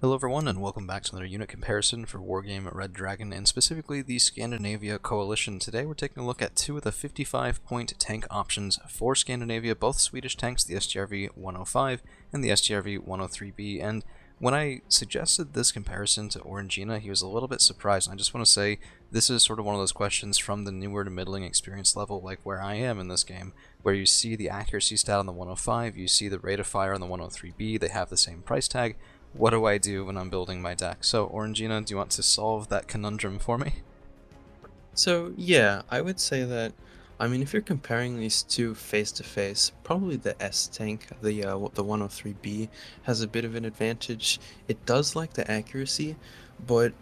Hello everyone, and welcome back to another unit comparison for Wargame Red Dragon, and specifically the Scandinavia Coalition. Today we're taking a look at two of the 55-point tank options for Scandinavia, both Swedish tanks, the STRV 105 and the STRV 103B, and when I suggested this comparison to Orangina, he was a little bit surprised, and I just want to say this is sort of one of those questions from the newer to middling experience level, like where I am in this game, where you see the accuracy stat on the 105, you see the rate of fire on the 103B, they have the same price tag. What do I do when I'm building my deck? So, Orangina, do you want to solve that conundrum for me? So yeah, I would say that, if you're comparing these two face to face, probably the S tank, the 103B, has a bit of an advantage. It does like the accuracy, but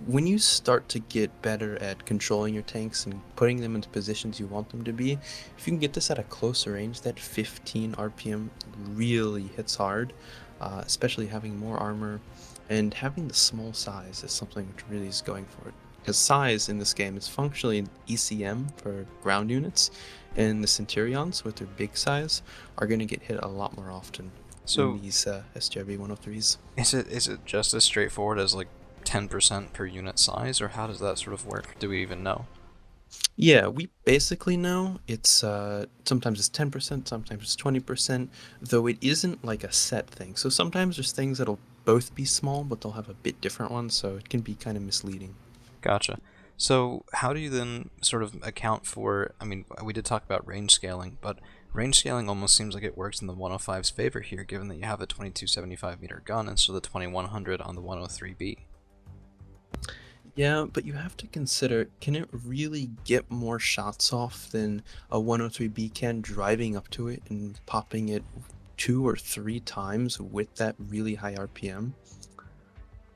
when you start to get better at controlling your tanks and putting them into positions you want them to be, if you can get this at a closer range, that 15 RPM really hits hard, especially having more armor and having the small size is something which really is going for it. Because size in this game is functionally an ECM for ground units, and the Centurions, with their big size, are going to get hit a lot more often than So, these SJRB 103s. is it just as straightforward as like 10% per unit size, or how does that sort of work? Do we even know? Yeah, we basically know it's sometimes it's 10%, sometimes it's 20%, though it isn't like a set thing. So sometimes there's things that'll both be small, but they'll have a bit different ones, so it can be kind of misleading. Gotcha. So, how do you then sort of account for? I mean, we did talk about range scaling, but range scaling almost seems like it works in the 105's favor here, given that you have a 2275 meter gun instead of the 2100 on the 103B. Yeah, but you have to consider, can it really get more shots off than a 103B can driving up to it and popping it 2 or 3 times with that really high RPM?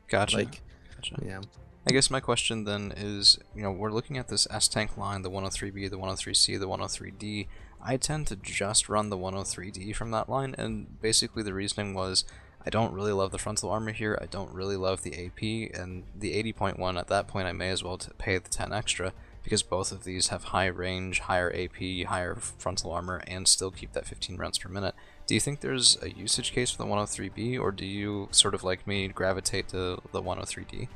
Gotcha. Like, Gotcha. yeah. I guess my question then is, we're looking at this S tank line, the 103B, the 103C, the 103D. I tend to just run the 103D from that line, and basically the reasoning was I don't really love the frontal armor here, I don't really love the AP, and the 80.1 at that point I may as well pay the 10 extra, because both of these have high range, higher AP, higher frontal armor, and still keep that 15 rounds per minute. Do you think there's a usage case for the 103B, or do you, sort of like me, gravitate to the 103D?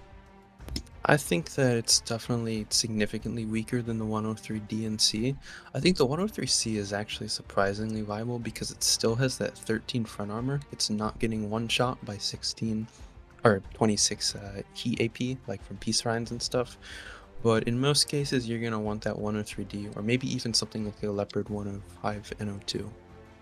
I think that it's definitely significantly weaker than the 103D and C. I think the 103C is actually surprisingly viable because it still has that 13 front armor. It's not getting one shot by 16 or 26 heat AP, like from peace Rhines and stuff. But in most cases, you're going to want that 103D, or maybe even something like a Leopard 105 NO2.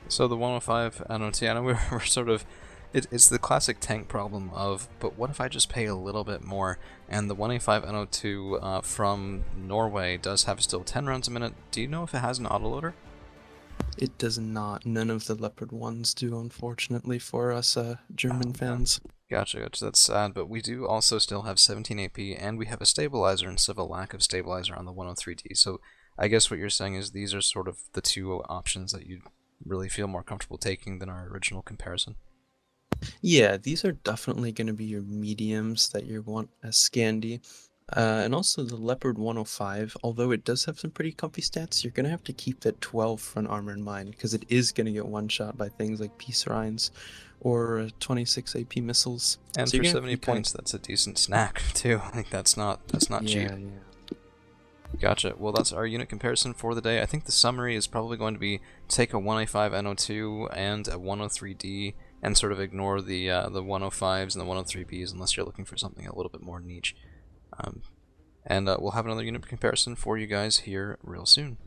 So the 105 NOT, I know we're sort of, it's the classic tank problem of, but what if I just pay a little bit more? And the 185 NO2 from Norway does have still 10 rounds a minute. Do you know if it has an autoloader? It does not. None of the Leopard ones do, unfortunately, for us Oh German man. fans. Gotcha, gotcha. That's sad, but we do also still have 17 AP, and we have a stabilizer instead of a lack of stabilizer on the 103D. So I guess what you're saying is these are sort of the two options that you really feel more comfortable taking than our original comparison. Yeah, these are definitely going to be your mediums that you want as Scandi. And also the Leopard 105, although it does have some pretty comfy stats, you're going to have to keep that 12 front armor in mind because it is going to get one shot by things like Peace Rhines or 26 AP missiles. And So you're for going to have to 70 be kind of, points, that's a decent snack too. I think that's not cheap. yeah, yeah. Gotcha. Well, that's our unit comparison for the day. I think the summary is probably going to be take a 185 NO2 and a 103D and sort of ignore the 105s and the 103Bs unless you're looking for something a little bit more niche. Um, and we'll have another unit comparison for you guys here real soon.